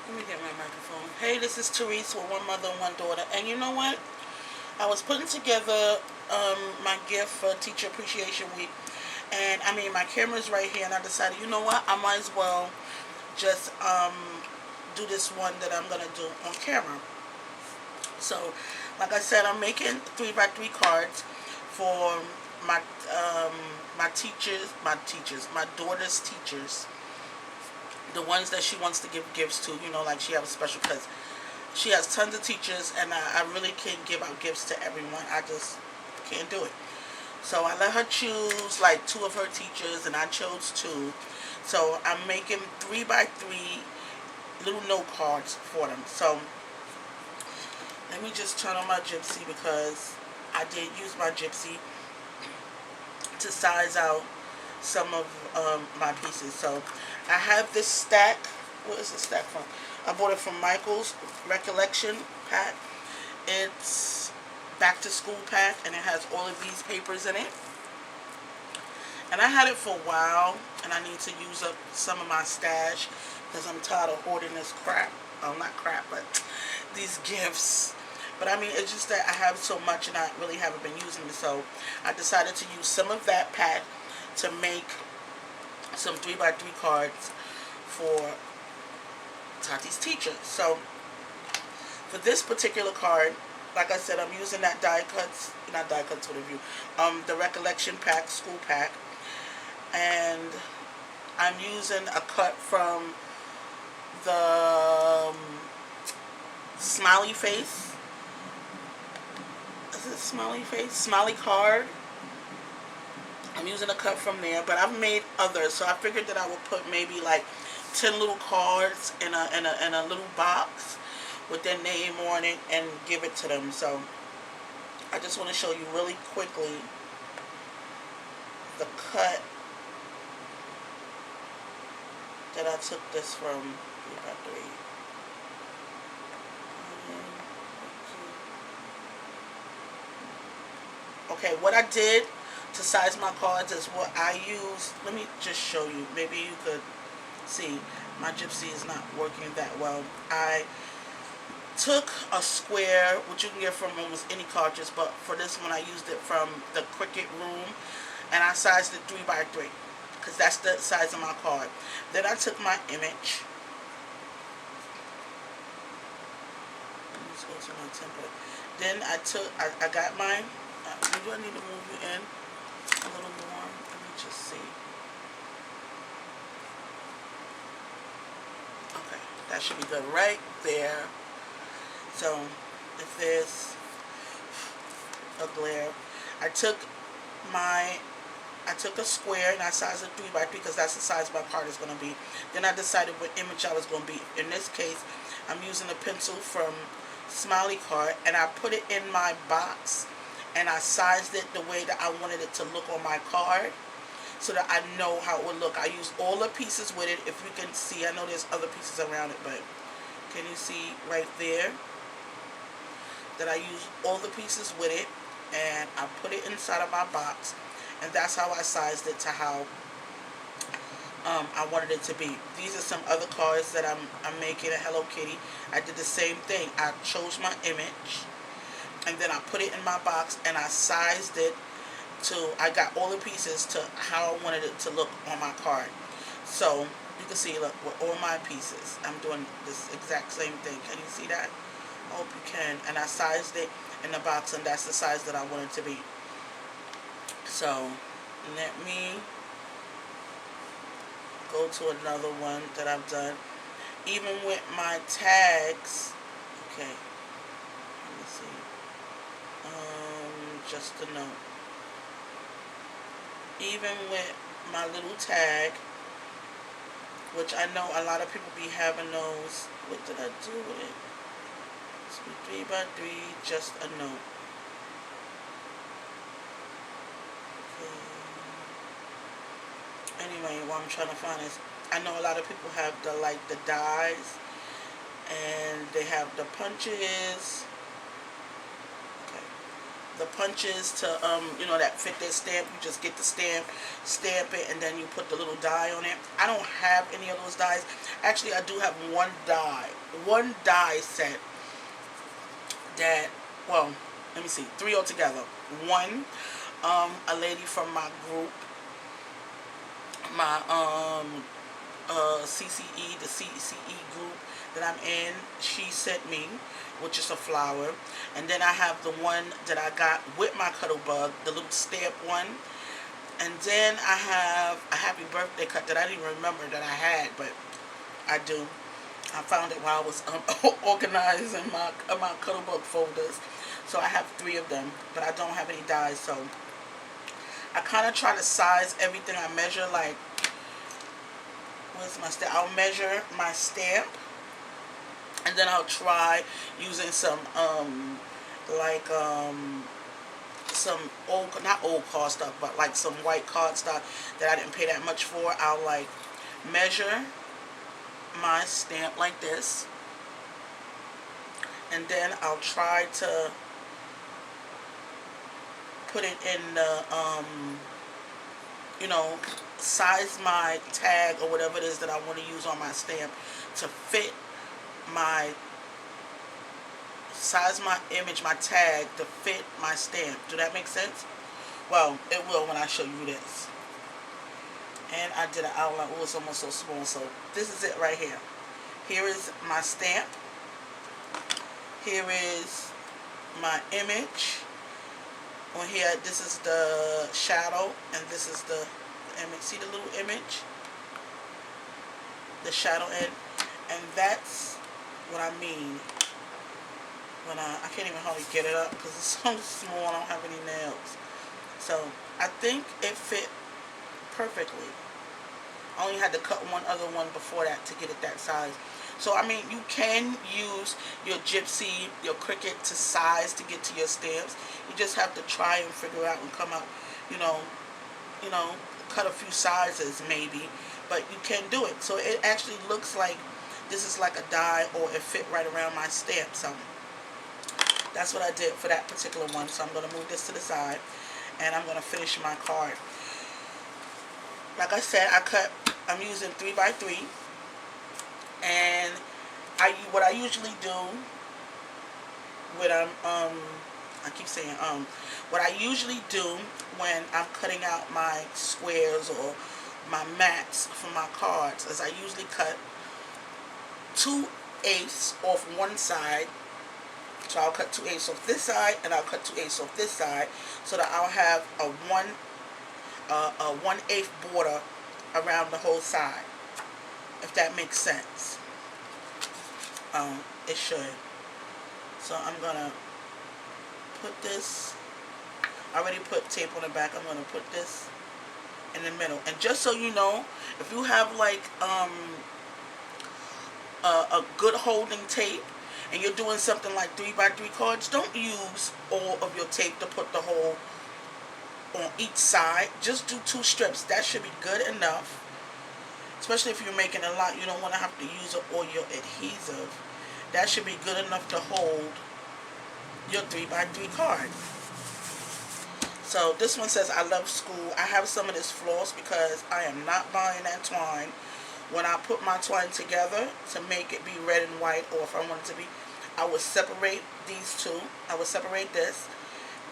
Let me get my microphone. Hey, this is Therese with One Mother and One Daughter. And you know what? I was putting together my gift for Teacher Appreciation Week. And I mean, my camera's right here. And I decided, you know what? I might as well just do this one that I'm going to do on camera. So, like I said, I'm making 3x3 cards for my my daughter's teachers, the ones that she wants to give gifts to. You know, like she has a special, because she has tons of teachers, and I really can't give out gifts to everyone. I just can't do it. So I let her choose like two of her teachers, and I chose two. So I'm making 3x3 little note cards for them. So let me just turn on my gypsy, because I did use my gypsy to size out some of my pieces. So I have this stack. Where is the stack from? I bought it from Michael's Recollection pack. It's back to school pack, and it has all of these papers in it. And I had it for a while, and I need to use up some of my stash, because I'm tired of hoarding this crap. Oh, not crap, but these gifts. But I mean, it's just that I have so much, and I really haven't been using it. So I decided to use some of that pack to make some 3x3 cards for Tati's teacher. So for this particular card, like I said, I'm using that not die cuts with a view, the Recollection pack, school pack, and I'm using a cut from the smiley face. Is it smiley face? Smiley card. I'm using a cut from there, but I've made others, so I figured that I would put maybe like 10 little cards in a little box with their name on it and give it to them. So I just want to show you really quickly the cut that I took this from 3x3. Okay, what I did to size my cards is what I used. Let me just show you. Maybe you could see. My gypsy is not working that well. I took a square, which you can get from almost any cartridge, but for this one I used it from the Cricut room, and I sized it 3x3, because that's the size of my card. Then I took my image. Let's go to my template. Then I got mine. Maybe I need to move you in a little more. Let me just see. Okay, that should be good right there. So if there's a glare, I took a square, and I sized it 3x3, because that's the size my card is going to be. Then I decided what image I was going to be. In this case, I'm using a pencil from Smiley Card, and I put it in my box, and I sized it the way that I wanted it to look on my card, so that I know how it would look. I used all the pieces with it. If you can see, I know there's other pieces around it, but can you see right there that I used all the pieces with it, and I put it inside of my box, and that's how I sized it to how I wanted it to be. These are some other cards that I'm making a Hello Kitty. I did the same thing. I chose my image, and then I put it in my box, and I sized it to, I got all the pieces to how I wanted it to look on my card. So you can see, look, with all my pieces, I'm doing this exact same thing. Can you see that? I hope you can. And I sized it in the box, and that's the size that I want it to be. So let me go to another one that I've done. Even with my tags, okay, let me see, just a note. Even with my little tag, which I know a lot of people be having those. What did I do with it? It's 3x3, just a note. Anyway, what I'm trying to find is, I know a lot of people have the dies, and they have the punches. Okay, the punches to you know, that fit their stamp. You just get the stamp, stamp it, and then you put the little die on it. I don't have any of those dies. Actually, I do have one die set that, well, let me see, 3 altogether. One, a lady from my group, my CCE, the CCE group that I'm in, she sent me, which is a flower. And then I have the one that I got with my cuddle bug, the little stamp one. And then I have a happy birthday cut that I didn't even remember that I had, but I do. I found it while I was organizing my cuddle bug folders. So I have 3 of them, but I don't have any dies. So I kind of try to size everything. I measure, like, where's my stamp? I'll measure my stamp, and then I'll try using some some old, not old cardstock, but like some white cardstock that I didn't pay that much for. I'll like measure my stamp like this, and then I'll try to put it in the you know, size my tag or whatever it is that I want to use on my stamp to fit my, size my image, my tag to fit my stamp. Do that make sense? Well, it will when I show you this. And I did an outline. Oh, it's almost so small. So this is it right here. Here is my stamp. Here is my image. On here, this is the shadow, and this is the image. See the little image? The shadow end. And that's what I mean when I can't even hardly get it up because it's so small. I don't have any nails. So I think it fit perfectly. I only had to cut one other one before that to get it that size. So, I mean, you can use your Gypsy, your Cricut to size to get to your stamps. You just have to try and figure out and come up, you know, cut a few sizes maybe. But you can do it. So it actually looks like this is like a die, or it fit right around my stamp. So that's what I did for that particular one. So I'm going to move this to the side, and I'm going to finish my card. Like I said, I'm using 3x3. And what I usually do when what I usually do when I'm cutting out my squares or my mats for my cards is I usually cut 2/8 off one side. So I'll cut 2/8 off this side, and I'll cut 2/8 off this side, so that I'll have a 1/8 border around the whole side. If that makes sense. It should. So I'm gonna put this, I already put tape on the back. I'm gonna put this in the middle. And just so you know, if you have like a good holding tape and you're doing something like 3x3 cards, don't use all of your tape to put the hole on each side. Just do 2 strips. That should be good enough. Especially if you're making a lot, you don't want to have to use up all your adhesive. That should be good enough to hold your 3x3 card. So this one says, I love school. I have some of this floss because I am not buying that twine. When I put my twine together to make it be red and white, or if I want it to be, I would separate these two. I would separate this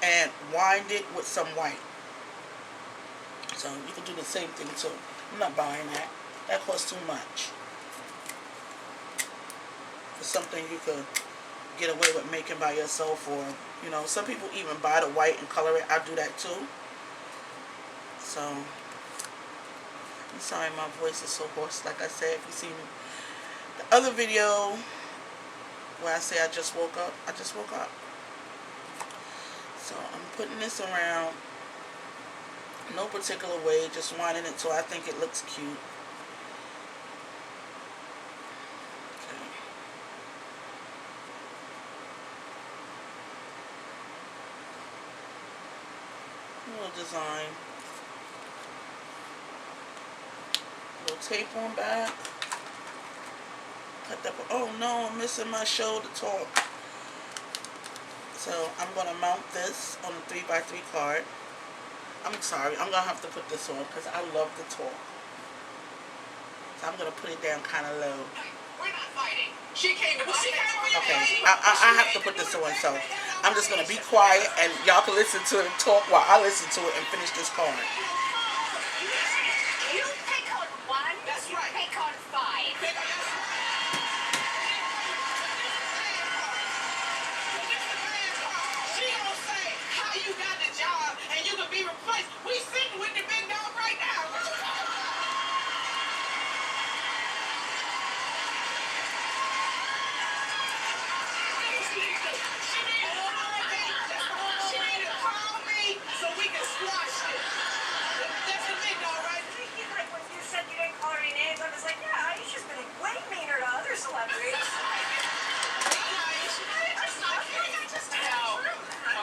and wind it with some white. So you can do the same thing too. I'm not buying that. That costs too much. For something you could get away with making by yourself, or, you know, some people even buy the white and color it. I do that too. So, I'm sorry my voice is so hoarse. Like I said, if you see the other video where I say I just woke up, I just woke up. So, I'm putting this around no particular way, just winding it so I think it looks cute. Little design, little tape on back. Cut that. Oh no, I'm missing my shoulder top. So I'm going to mount this on a 3x3 card. I'm sorry, I'm going to have to put this on because I love the talk. So I'm going to put it down kind of low. We're not fighting. She came to Okay, I have to put this on, so I'm just going to be quiet and y'all can listen to it and talk while I listen to it and finish this card. You pick on one, that's right. Pick on five. She gonna say how you got the job and you can be replaced. We sitting with the big dog right now. She need to call me so we can squash it. That's the big dog, right? Like when you said you didn't call her any names, I was like, yeah, Aisha's been way meaner to other celebrities.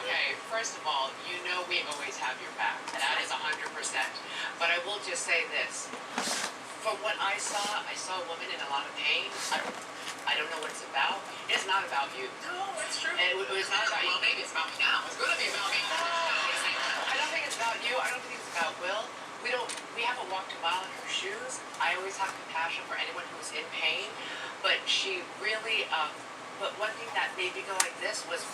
Okay, first of all, you know we always have your back. That is 100%. But I will just say this. From what I saw a woman in a lot of pain. I don't know what it's about. It's not about you. No, it's true. And it's not about you. Well, maybe it's about me now. It's going to be about me. I don't think it's about you. I don't think it's about Will. We haven't walked a mile in her shoes. I always have compassion for anyone who's in pain. But she really, but one thing that made me go like this was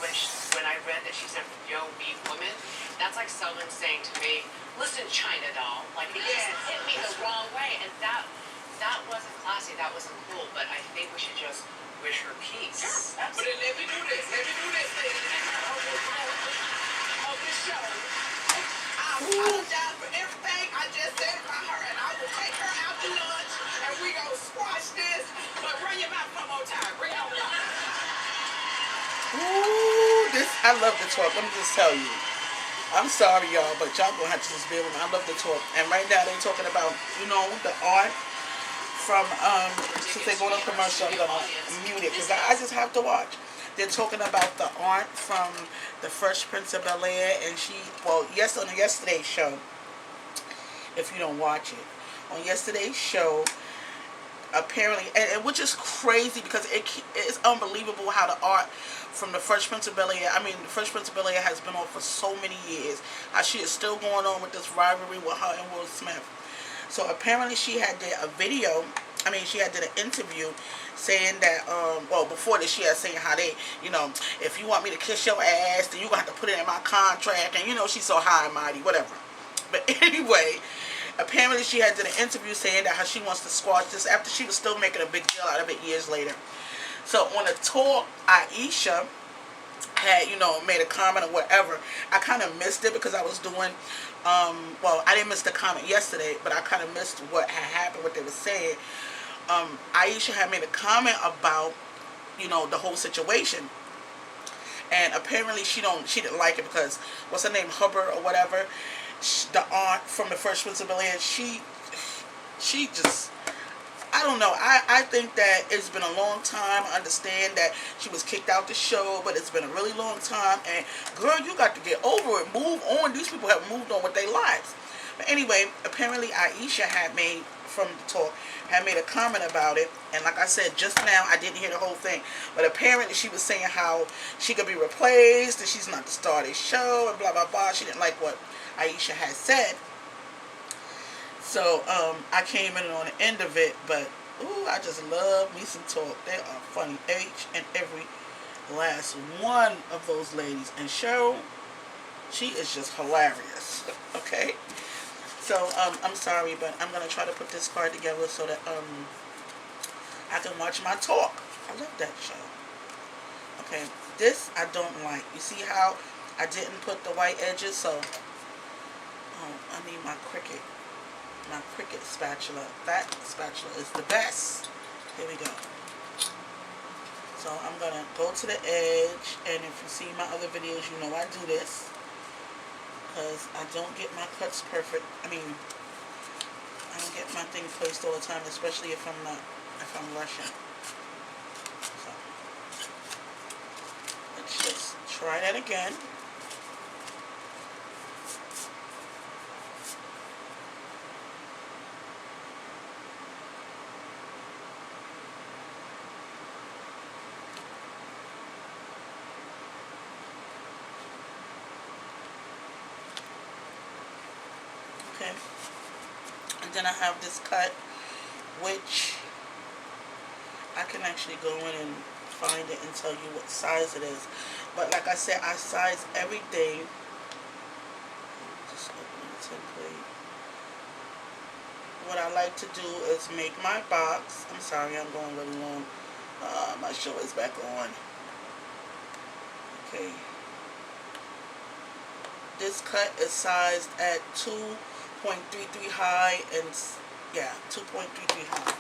when I read that she said, yo, weak woman. That's like someone saying to me, listen, China doll. Like, it just hit me the wrong way. And that wasn't classy. That wasn't cool. But I think we should just wish her peace. Sure, But then let me do this. Let me do this thing. Of this show. I apologize for everything I just said about her, and I will take her out to lunch, and we gonna squash this. But run your mouth one more time. Bring it on. Ooh, I love the talk. Let me just tell you. I'm sorry, y'all, but y'all gonna have to just bear with me. I love the talk. And right now they're talking about, the art from, since they go to commercial, I'm gonna mute it because I just have to watch. They're talking about the art from the Fresh Prince of Bel-Air, and on yesterday's show, if you don't watch it, on yesterday's show, apparently, and which is crazy because it's unbelievable how the art from the Fresh Prince of Bel-Air, the Fresh Prince of Bel-Air has been on for so many years, how she is still going on with this rivalry with her and Will Smith. So apparently she had did an interview saying that, before this she had saying how they, if you want me to kiss your ass, then you're going to have to put it in my contract, and she's so high and mighty, whatever. But anyway, apparently she had did an interview saying that how she wants to squash this after she was still making a big deal out of it years later. So on a talk, Aisha had, made a comment or whatever. I kind of missed it because I was doing, I didn't miss the comment yesterday, but I kind of missed what had happened, what they were saying. Aisha had made a comment about, the whole situation. And apparently she didn't like it because, what's her name, Hubbard or whatever, the aunt from the Fresh Prince of Bel-Air, she just, I don't know. I think that it's been a long time. I understand that she was kicked out the show, but it's been a really long time. And girl, you got to get over it. Move on. These people have moved on with their lives. But anyway, apparently Aisha had made, from the talk, had made a comment about it. And like I said, just now, I didn't hear the whole thing. But apparently she was saying how she could be replaced, and she's not the star of this show, and blah, blah, blah. She didn't like what Aisha had said. So, I came in on the end of it, but, ooh, I just love me some talk. They are funny, each and every last one of those ladies. And Cheryl, she is just hilarious, okay? So, I'm sorry, but I'm going to try to put this card together so that, I can watch my talk. I love that show. Okay, this I don't like. You see how I didn't put the white edges, so, I need my Cricut spatula. That spatula is the best. Here we go. So I'm going to go to the edge, and if you see my other videos, you know I do this. Because I don't get my cuts perfect. I don't get my thing placed all the time, especially if I'm rushing. So, let's just try that again. Then I have this cut, which I can actually go in and find it and tell you what size it is. But like I said, I size everything. Just open the template. What I like to do is make my box. I'm sorry, I'm going really long. My show is back on. Okay. This cut is sized at 2.33 high and, yeah, 2.33 high.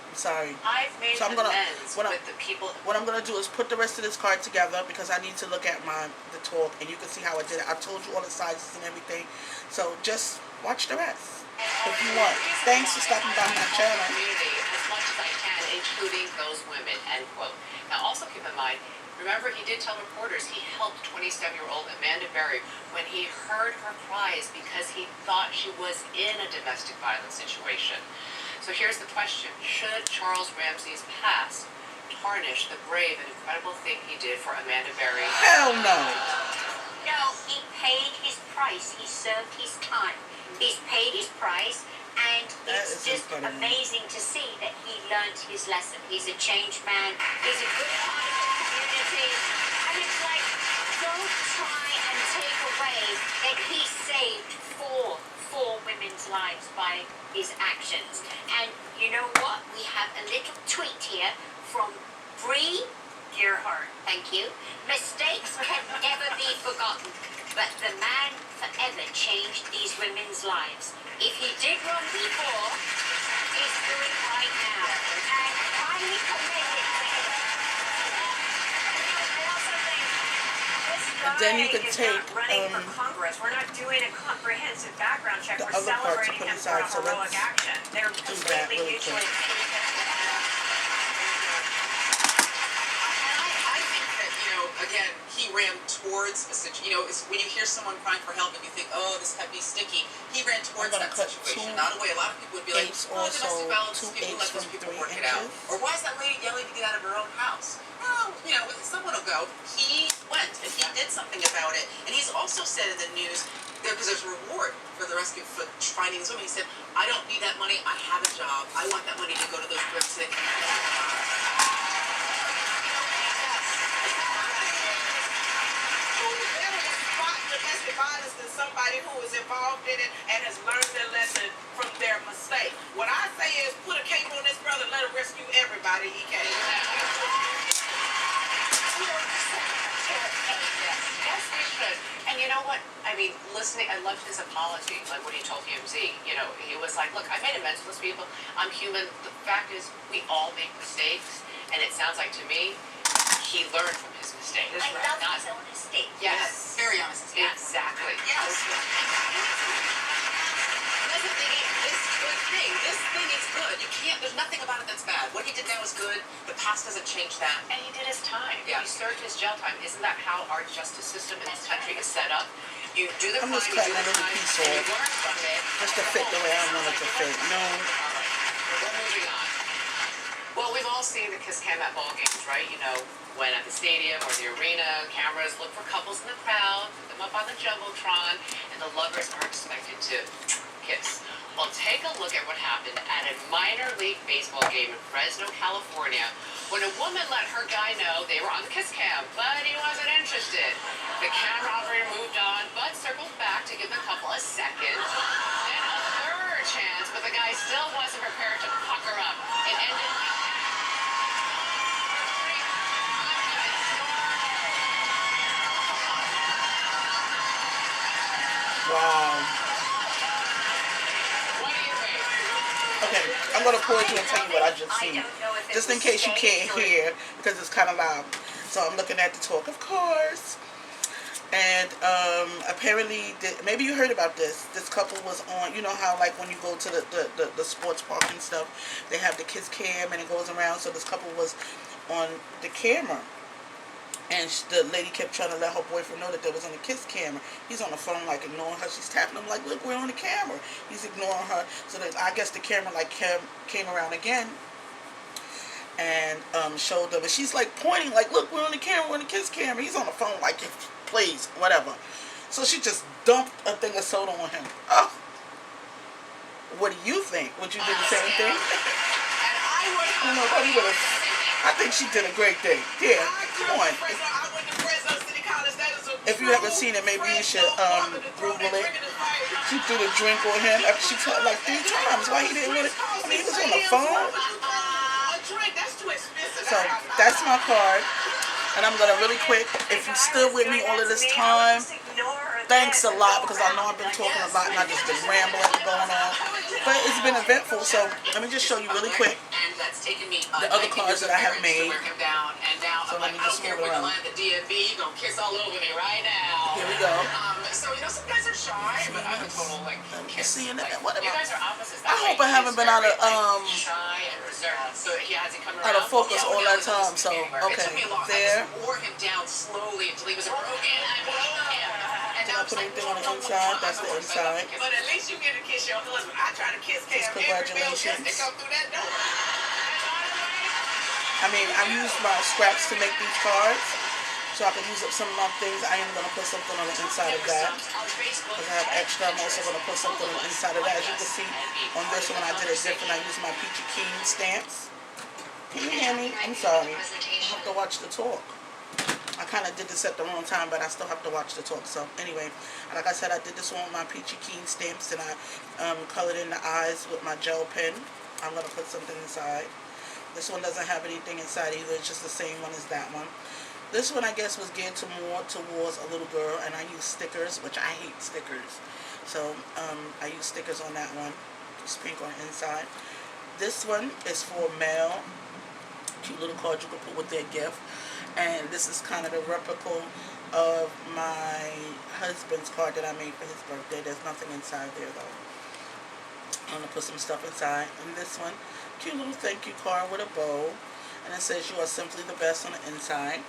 I'm sorry. I've made So I'm gonna, amends with the people. what I'm gonna do is put the rest of this card together because I need to look at the talk and you can see how I did it. I told you all the sizes and everything. So just watch the rest if you want. Thanks for stopping by my channel. As much as I can, including those women, end quote. Now also keep in mind, remember he did tell reporters he helped 27-year-old Amanda Berry when he heard her cries because he thought she was in a domestic violence situation. So here's the question. Should Charles Ramsey's past tarnish the brave and incredible thing he did for Amanda Berry? Hell no. No, he paid his price. He served his time. He's paid his price, and it's just amazing to see that he learned his lesson. He's a changed man. He's a good part of the community. And it's like, don't try and take away that he saved four women's lives by his actions. And you know what? We have a little tweet here from Bree Gearhart. Thank you. Mistakes can never be forgotten, but the man forever changed these women's lives. If he did wrong before, he's doing right now. And highly commended to him. I also think this And then you guy can is take, not running for Congress. We're not doing a comprehensive background check. the We're other part to celebrating put him for aside, a so heroic let's action. They're do that completely really mutually quick. I think that, again, he ran towards a situation. When you hear someone crying for help and you think, oh, this might be sticky, he ran towards gonna that cut situation. 2 Not away. A lot of people would be like, eighths oh, also, domestic violence, 2 people eighths let those from people 3 work it out. inches. Or why is that lady yelling to get out of her own house? Well, someone will go. He went and he did something about it. And he's also said in the news, because there's a reward for the rescue for finding this woman. He said, I don't need that money. I have a job. I want that money to go to those groups so they can help their domestic violence than somebody who is involved in it and has learned their lesson from their mistake. What I say is put a cape on this brother and let him rescue everybody he can. Yes, we should. And you know what? I mean, listening, I loved his apology, like when he told TMZ. He was like, look, I made amends with those people. I'm human. The fact is, we all make mistakes. And it sounds like to me, he learned from his mistakes. I love his own estate. Yes. Very honest. Exactly. Yes. This thing is good. There's nothing about it that's bad. What he did now is good. The past doesn't change that. And he did his time. Yeah. He served his jail time. Isn't that how our justice system in this country is set up? You do the I'm crime, just you do cutting a the little time, piece and you off, learn from it. just to fit the way I want it to fit. No. All right. We're moving on. Well, we've all seen the kiss cam at ball games, right? When at the stadium or the arena, cameras look for couples in the crowd, put them up on the jumbotron, and the lovers are expected to kiss. Well, take a look at what happened at a minor league baseball game in Fresno, California, when a woman let her guy know they were on the kiss cam, but he wasn't interested. The camera operator moved on, but circled back to give the couple a second, then a third chance, but the guy still wasn't prepared to pucker up. It ended Wow. What do you think? Okay, I'm gonna pause you and tell you what I just seen. don't know if it Just in was case you staged can't or- hear, because it's kind of loud. So I'm looking at the talk, of course. And apparently, maybe you heard about this. This couple was on, you know how like when you go to the sports park and stuff, they have the kiss cam and it goes around. So this couple was on the camera. And the lady kept trying to let her boyfriend know that there was on the kiss camera. He's on the phone like ignoring her. She's tapping him like, look, we're on the camera. He's ignoring her. So that I guess the camera like came around again and showed them. And she's like pointing like, look, we're on the camera, we're on the kiss camera. He's on the phone like, please, whatever. So she just dumped a thing of soda on him. Oh. What do you think? Would you do the same thing? And I I don't know, probably would have. I think she did a great thing. Yeah, come on. went to Fresno City College. That is a If you haven't seen it, maybe you should Google it. She threw the drink on him after she called like 3 times. Why he didn't want it? I mean, he was on the phone. A drink, that's too expensive. So that's my card. And I'm going to really quick, if you're still with me all of this time, thanks a lot, because I know I've been talking a lot and I've just been rambling and going on. But it's been eventful, so let me just show you really quick the other cards that I have made. So let me just move it around. Here we go. So, some guys are shy, but I'm a total, See, and what you guys are opposites. I hope I haven't been out of shy and reserved. So he hasn't come out of around. focus all that time. So It took okay, me a long time. there. I just wore him down slowly until he was broken. I broke him. And Did I now put anything on the inside? That's the inside. But at least you get to kiss your husband. I try to kiss Cam every meal just to come through that door. I mean, I used my scraps to make these cards, so I can use up some of my things. I am going to put something on the inside of that, because I have extra. I'm also going to put something on the inside of that. As you can see, on this one I did it different. I used my Peachy Keen stamps. Can you hear me? I'm sorry. I have to watch the talk. I kind of did this at the wrong time, but I still have to watch the talk. So anyway, like I said, I did this one with my Peachy Keen stamps, and I colored in the eyes with my gel pen. I'm going to put something inside. This one doesn't have anything inside either. It's just the same one as that one. This one, I guess, was geared to more towards a little girl, and I use stickers, which I hate stickers. So I use stickers on that one. Just pink on the inside. This one is for male. Cute little card you can put with their gift. And this is kind of the replica of my husband's card that I made for his birthday. There's nothing inside there, though. I'm going to put some stuff inside. And this one, cute little thank you card with a bow. And it says you are simply the best on the inside.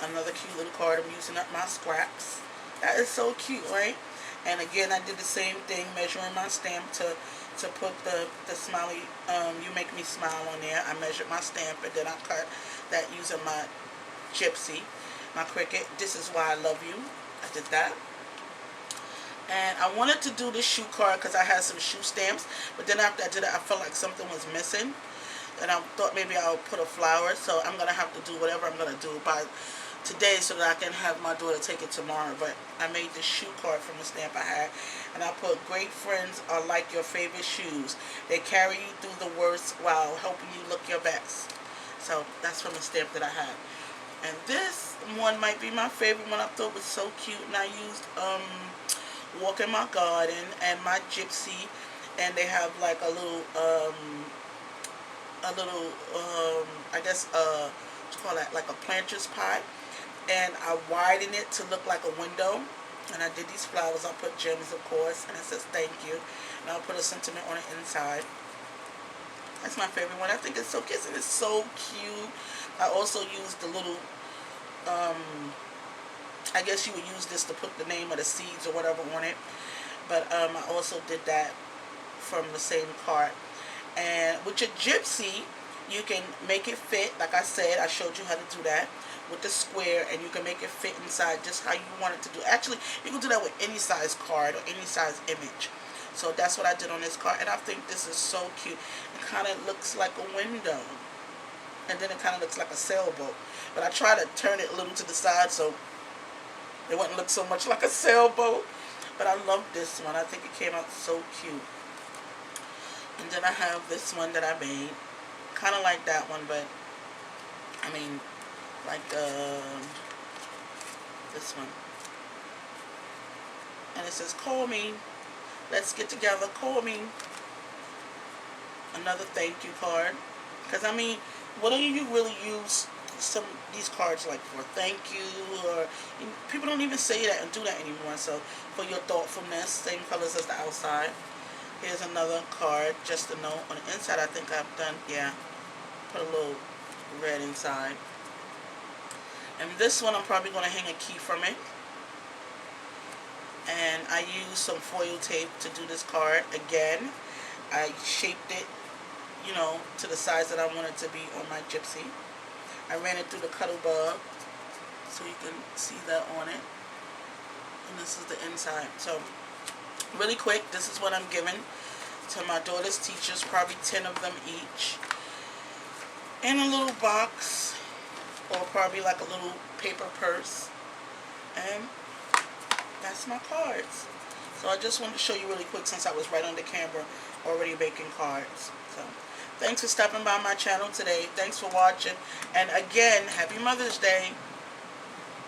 Another cute little card. I'm using up my scraps. That is so cute, right? And again, I did the same thing, measuring my stamp to put the smiley, you make me smile on there. I measured my stamp, and then I cut that using my gypsy, my Cricut. This is why I love you. I did that. And I wanted to do this shoe card because I had some shoe stamps, but then after I did it, I felt like something was missing, and I thought maybe I'll put a flower. So I'm gonna have to do whatever I'm gonna do by today so that I can have my daughter take it tomorrow. But I made this shoe card from the stamp I had, and I put, great friends are like your favorite shoes. They carry you through the worst while helping you look your best. So that's from the stamp that I had. And this one might be my favorite one. I thought was so cute, and I used Walk in My Garden and my gypsy, and they have like a little I guess what you call that, like a planter's pot, and I widened it to look like a window, and I did these flowers. I put gems, of course, and it says thank you, and I'll put a sentiment on the inside. That's my favorite one. I think it's so cute, and it's so cute. I also used the little I guess you would use this to put the name of the seeds or whatever on it, but I also did that from the same card. And with your gypsy, you can make it fit, like I said, I showed you how to do that with the square, and you can make it fit inside just how you want it to do. Actually, you can do that with any size card or any size image. So that's what I did on this card, and I think this is so cute. It kind of looks like a window, and then it kind of looks like a sailboat, but I try to turn it a little to the side so it wouldn't look so much like a sailboat. But I love this one. I think it came out so cute. And then I have this one that I made, kind of like that one, but I mean, like this one. And it says, call me, let's get together, call me. Another thank you card. Because I mean, what do you really use some of these cards like for? Thank you, or people don't even say that and do that anymore. So for your thoughtfulness, same colors as the outside. Here's another card, just a note. On the inside, I think I've done, yeah, put a little red inside. And this one, I'm probably going to hang a key from it. And I used some foil tape to do this card. Again, I shaped it, you know, to the size that I want it to be on my gypsy. I ran it through the cuddle bug, so you can see that on it. And this is the inside. So Really quick, this is what I'm giving to my daughter's teachers, probably 10 of them each, in a little box, or probably like a little paper purse. And that's my cards. So I just wanted to show you really quick, since I was right on the camera already making cards. So thanks for stopping by my channel today. Thanks for watching. And again, happy Mother's Day.